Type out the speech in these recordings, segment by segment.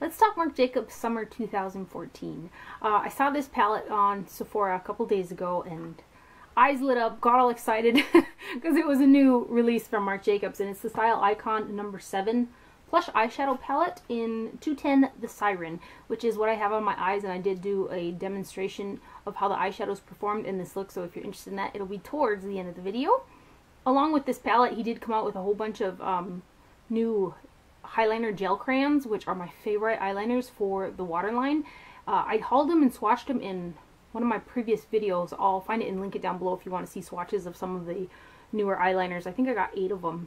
Let's talk Marc Jacobs Summer 2014. I saw this palette on Sephora a couple days ago and eyes lit up, got all excited because it was a new release from Marc Jacobs, and it's the Style Icon No.7 Plush eyeshadow palette in 210 the Siren, which is what I have on my eyes, and I did do a demonstration of how the eyeshadows performed in this look, so if you're interested in that, it'll be towards the end of the video. Along with this palette, he did come out with a whole bunch of new Highliner gel crayons, which are my favorite eyeliners for the waterline. I hauled them and swatched them in one of my previous videos. I'll find it and link it down below if you want to see swatches of some of the newer eyeliners. I think I got 8 of them.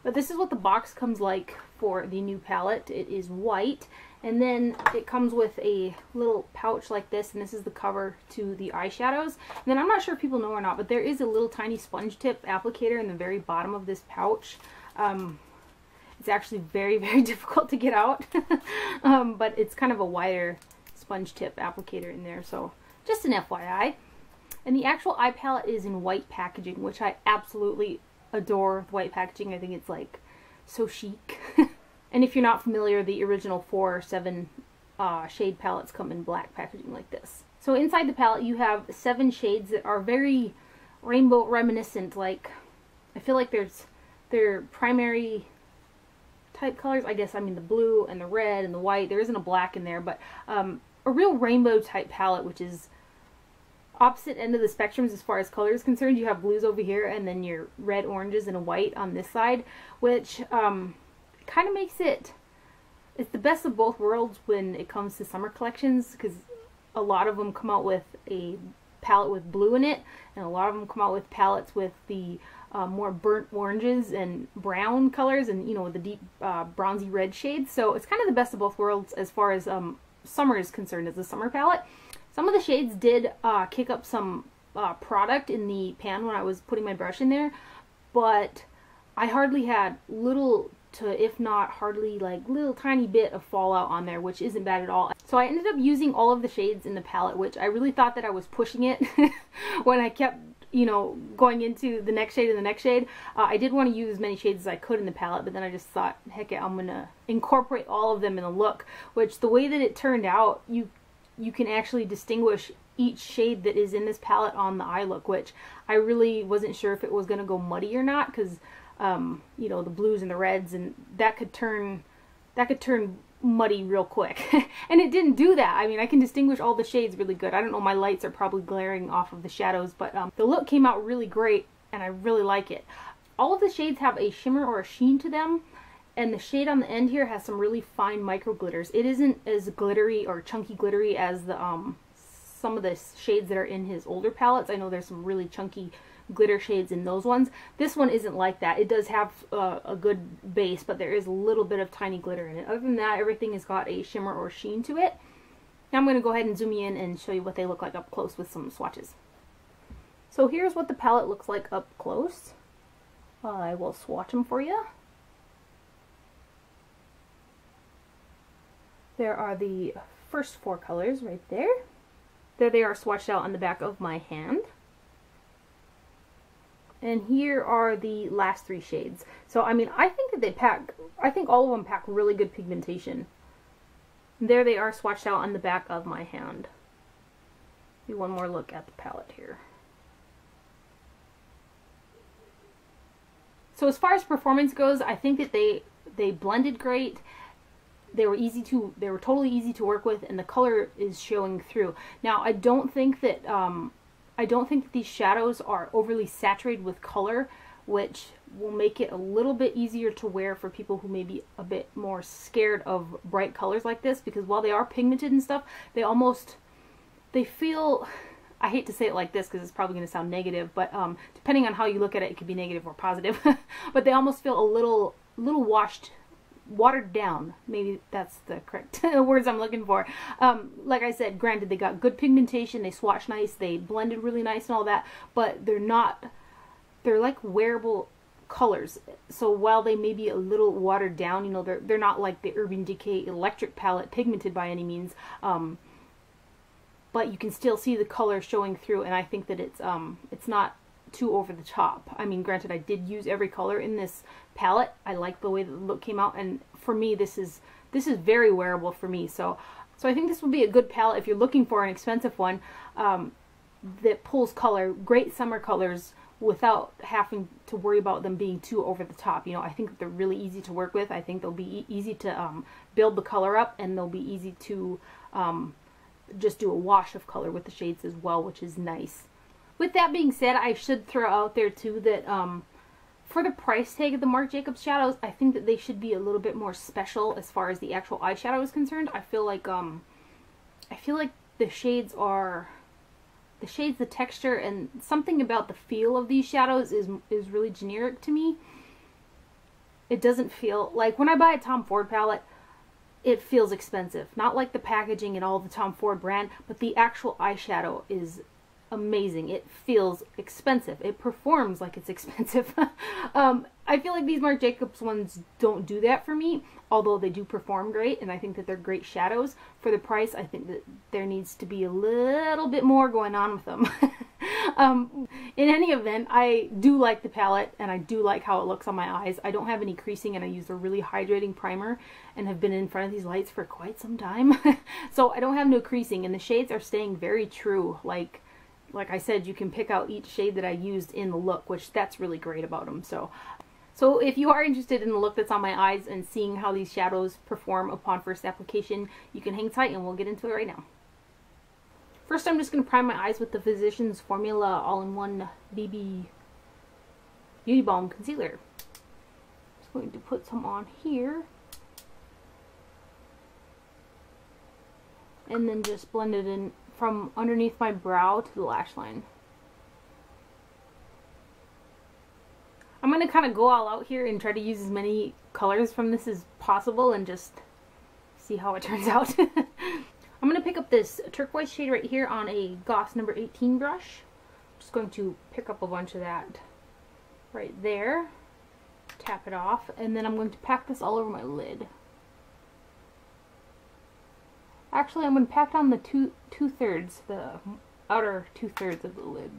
But this is what the box comes like for the new palette. It is white, and then it comes with a little pouch like this, and this is the cover to the eyeshadows. And then I'm not sure if people know or not, but there is a little tiny sponge tip applicator in the very bottom of this pouch. It's actually very, very difficult to get out, but it's kind of a wider sponge tip applicator in there, so just an FYI. And the actual eye palette is in white packaging, which I absolutely adore. White packaging, I think it's like so chic. And if you're not familiar, the original 4 or 7 shade palettes come in black packaging like this. So inside the palette you have 7 shades that are very rainbow reminiscent. Like, I feel like they're primary type colors, I guess. I mean, the blue and the red and the white. There isn't a black in there, but a real rainbow type palette, which is opposite end of the spectrums as far as color is concerned. You have blues over here, and then your red, oranges, and a white on this side, which kind of makes it's the best of both worlds when it comes to summer collections, because a lot of them come out with a palette with blue in it, and a lot of them come out with palettes with the more burnt oranges and brown colors, and you know, the deep bronzy red shades. So it's kind of the best of both worlds as far as summer is concerned, as a summer palette. Some of the shades did kick up some product in the pan when I was putting my brush in there, but I hardly had little to, if not hardly, like little tiny bit of fallout on there, which isn't bad at all. So I ended up using all of the shades in the palette, which I really thought that I was pushing it when I kept, you know, going into the next shade and the next shade. I did want to use as many shades as I could in the palette, but then I just thought, heck it, I'm gonna incorporate all of them in the look, which the way that it turned out, you can actually distinguish each shade that is in this palette on the eye look, which I really wasn't sure if it was gonna go muddy or not, because you know, the blues and the reds, and that could turn muddy real quick. And it didn't do that. I mean, I can distinguish all the shades really good. I don't know, my lights are probably glaring off of the shadows, but the look came out really great, and I really like it. All of the shades have a shimmer or a sheen to them, and the shade on the end here has some really fine micro glitters. It isn't as glittery or chunky glittery as the some of the shades that are in his older palettes. I know there's some really chunky glitter shades in those ones. This one isn't like that. It does have a good base, but there is a little bit of tiny glitter in it. Other than that, everything has got a shimmer or sheen to it. Now I'm going to go ahead and zoom you in and show you what they look like up close with some swatches. So here's what the palette looks like up close. I will swatch them for you. There are the first 4 colors right there. There they are swatched out on the back of my hand. And here are the last 3 shades. So, I mean, I think that I think all of them pack really good pigmentation. And there they are swatched out on the back of my hand. Do one more look at the palette here. So as far as performance goes, I think that they blended great. They were totally easy to work with, and the color is showing through. Now, I don't think that these shadows are overly saturated with color, which will make it a little bit easier to wear for people who may be a bit more scared of bright colors like this, because while they are pigmented and stuff, they feel, I hate to say it like this because it's probably going to sound negative, but depending on how you look at it, it could be negative or positive, but they almost feel a little watered down. Maybe that's the correct words I'm looking for. Like I said, granted, they got good pigmentation, they swatch nice, they blended really nice and all that, but they're like wearable colors. So while they may be a little watered down, you know, they're not like the Urban Decay Electric palette pigmented by any means, but you can still see the color showing through, and I think that it's not too over the top. I mean, granted, I did use every color in this palette. I like the way that the look came out, and for me, this is this is very wearable for me. So I think this would be a good palette if you're looking for an expensive one that pulls color, great summer colors, without having to worry about them being too over the top. You know, I think they're really easy to work with. I think they'll be easy to build the color up, and they'll be easy to just do a wash of color with the shades as well, which is nice. With that being said, I should throw out there too that for the price tag of the Marc Jacobs shadows, I think that they should be a little bit more special as far as the actual eyeshadow is concerned. I feel like the shades are, the texture, and something about the feel of these shadows is really generic to me. It doesn't feel like, when I buy a Tom Ford palette, it feels expensive. Not like the packaging and all the Tom Ford brand, but the actual eyeshadow is amazing. It feels expensive. It performs like it's expensive. I feel like these Marc Jacobs ones don't do that for me, although they do perform great, and I think that they're great shadows. For the price, I think that there needs to be a little bit more going on with them. In any event, I do like the palette, and I do like how it looks on my eyes. I don't have any creasing, and I use a really hydrating primer, and have been in front of these lights for quite some time. So I don't have no creasing, and the shades are staying very true. Like I said, you can pick out each shade that I used in the look, which that's really great about them. So if you are interested in the look that's on my eyes and seeing how these shadows perform upon first application, you can hang tight and we'll get into it right now. First, I'm just going to prime my eyes with the Physicians Formula All-in-One BB Beauty Balm Concealer. Just going to put some on here. And then just blend it in from underneath my brow to the lash line. I'm going to kind of go all out here and try to use as many colors from this as possible and just see how it turns out. I'm going to pick up this turquoise shade right here on a Goss number 18 brush. I'm just going to pick up a bunch of that right there, tap it off, and then I'm going to pack this all over my lid. Actually, I'm going to pack down the two-thirds, the outer two-thirds of the lid.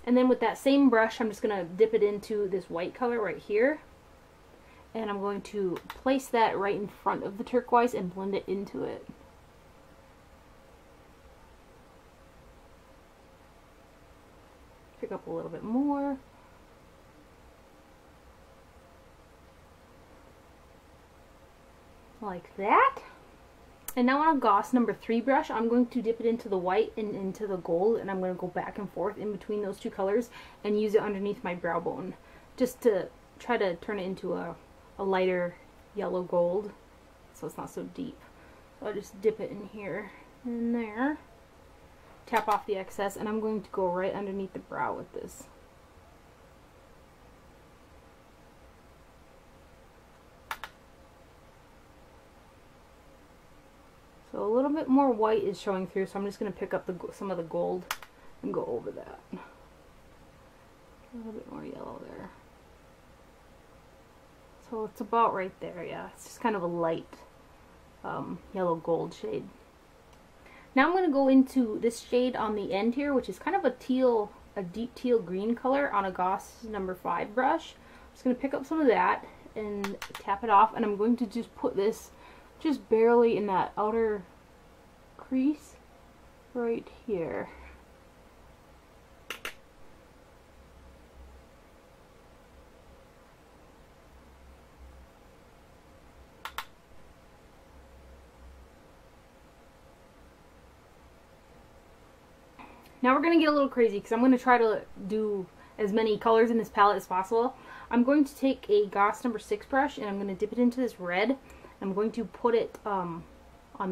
And then with that same brush, I'm just going to dip it into this white color right here. And I'm going to place that right in front of the turquoise and blend it into it. Pick up a little bit more. Like that. And now on a Goss number 3 brush, I'm going to dip it into the white and into the gold, and I'm going to go back and forth in between those two colors and use it underneath my brow bone, just to try to turn it into a lighter yellow gold, so it's not so deep. So I'll just dip it in here and there, tap off the excess, and I'm going to go right underneath the brow with this. So a little bit more white is showing through, so I'm just going to pick up some of the gold and go over that. A little bit more yellow there. So it's about right there, yeah. It's just kind of a light yellow gold shade. Now I'm going to go into this shade on the end here, which is kind of a deep teal green color on a Goss number 5 brush. I'm just going to pick up some of that and tap it off, and I'm going to just put this just barely in that outer crease right here. Now we're going to get a little crazy because I'm going to try to do as many colors in this palette as possible. I'm going to take a Goss number 6 brush and I'm going to dip it into this red. I'm going to put it on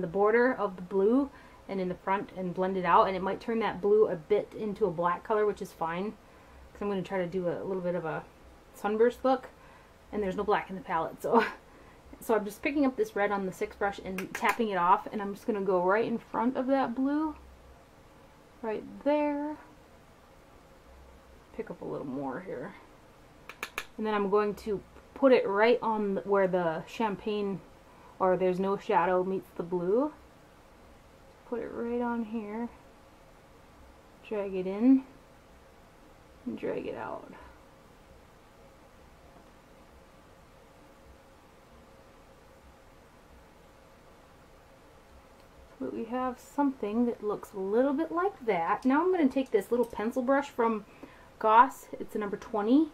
the border of the blue and in the front and blend it out, and it might turn that blue a bit into a black color, which is fine because I'm going to try to do a little bit of a sunburst look, and there's no black in the palette, so I'm just picking up this red on the 6 brush and tapping it off, and I'm just going to go right in front of that blue right there, pick up a little more here, and then I'm going to put it right on where the champagne or there's no shadow meets the blue. Put it right on here. drag it in, and drag it out. But we have something that looks a little bit like that. Now I'm going to take this little pencil brush from Goss. It's a number 20.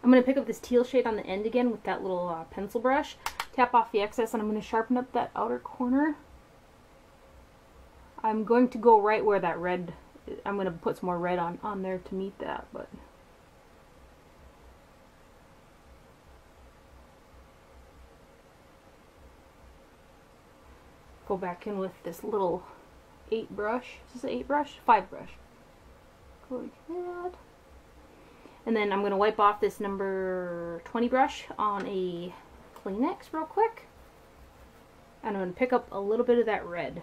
I'm going to pick up this teal shade on the end again with that little pencil brush. Tap off the excess, and I'm going to sharpen up that outer corner. I'm going to go right where that red, I'm going to put some more red on there to meet that, but go back in with this little 8 brush. Is this an 8 brush? 5 brush. Go like that. And then I'm going to wipe off this number 20 brush on a Kleenex real quick. And I'm going to pick up a little bit of that red.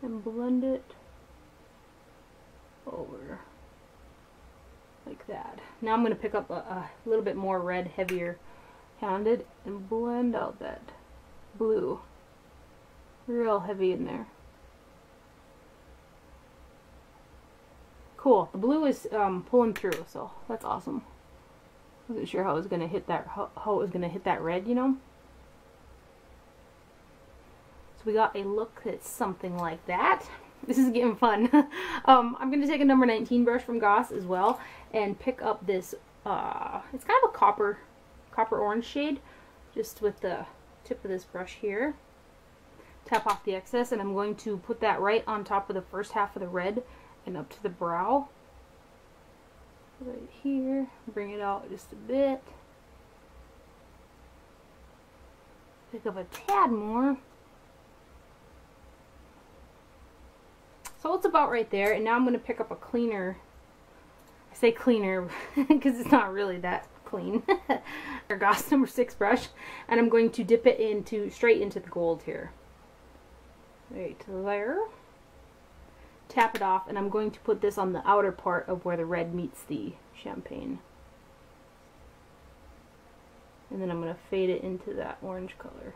And blend it over like that. Now I'm going to pick up a little bit more red, heavier handed, and blend out that blue real heavy in there. Cool. The blue is pulling through, so that's awesome. Wasn't sure how it was going to hit that, how it was going to hit that red, you know. So we got a look that's something like that. This is getting fun. I'm going to take a number 19 brush from Goss as well and pick up this, it's kind of a copper orange shade, just with the tip of this brush here. Tap off the excess, and I'm going to put that right on top of the first half of the red and up to the brow. Right here. Bring it out just a bit. Pick up a tad more. So it's about right there, and now I'm going to pick up a cleaner. I say cleaner because it's not really that clean. Our Goss number 6 brush, and I'm going to dip it straight into the gold here. Right there. Tap it off, and I'm going to put this on the outer part of where the red meets the champagne. And then I'm going to fade it into that orange color.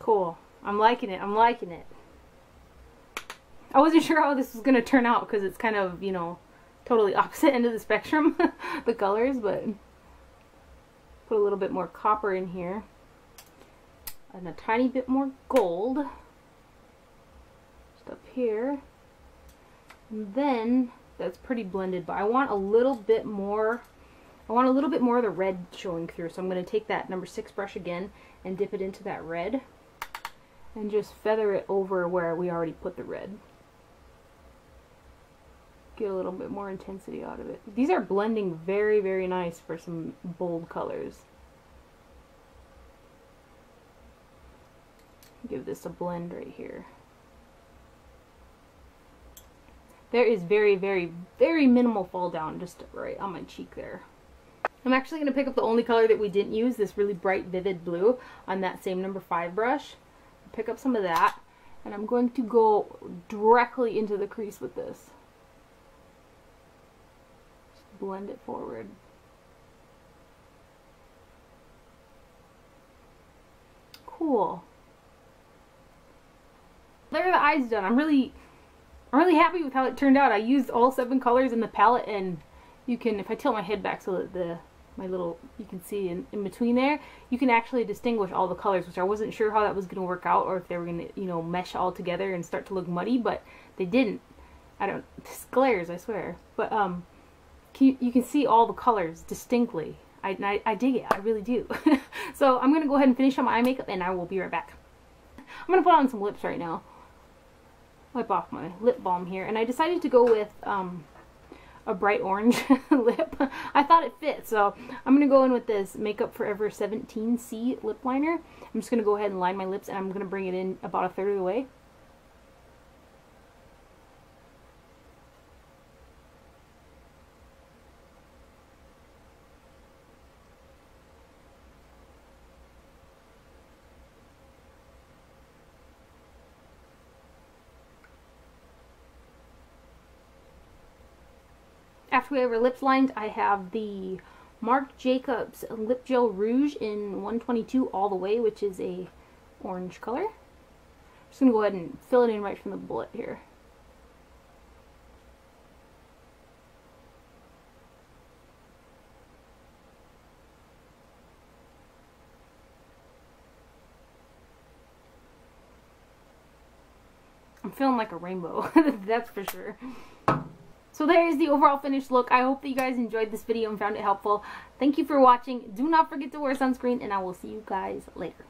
Cool. I'm liking it. I'm liking it. I wasn't sure how this was going to turn out because it's kind of, you know, totally opposite end of the spectrum, the colors, but put a little bit more copper in here and a tiny bit more gold just up here. And then that's pretty blended, but I want a little bit more, of the red showing through. So I'm going to take that number 6 brush again and dip it into that red and just feather it over where we already put the red. Get a little bit more intensity out of it. These are blending very, very nice for some bold colors. Give this a blend right here. There is very, very, very minimal fall down just right on my cheek there. I'm actually going to pick up the only color that we didn't use, this really bright, vivid blue, on that same number 5 brush. Pick up some of that, and I'm going to go directly into the crease with this. Just blend it forward. Cool. There are the eyes done. I'm really happy with how it turned out. I used all 7 colors in the palette, and you can, if I tilt my head back so that you can see in between there, you can actually distinguish all the colors, which I wasn't sure how that was going to work out, or if they were going to, you know, mesh all together and start to look muddy, but they didn't. This glares, I swear. But you can see all the colors distinctly. I dig it. I really do. So I'm going to go ahead and finish on my eye makeup, and I will be right back. I'm going to put on some lips right now. Wipe off my lip balm here, and I decided to go with a bright orange lip. I thought it fit, so I'm going to go in with this Makeup Forever 17C lip liner. I'm just going to go ahead and line my lips, and I'm going to bring it in about 1/3 of the way. After we have our lips lined, I have the Marc Jacobs Lip Gel Rouge in 122 all the way, which is a orange color. Just going to go ahead and fill it in right from the bullet here. I'm feeling like a rainbow, that's for sure. So there is the overall finished look. I hope that you guys enjoyed this video and found it helpful. Thank you for watching. Do not forget to wear sunscreen, and I will see you guys later.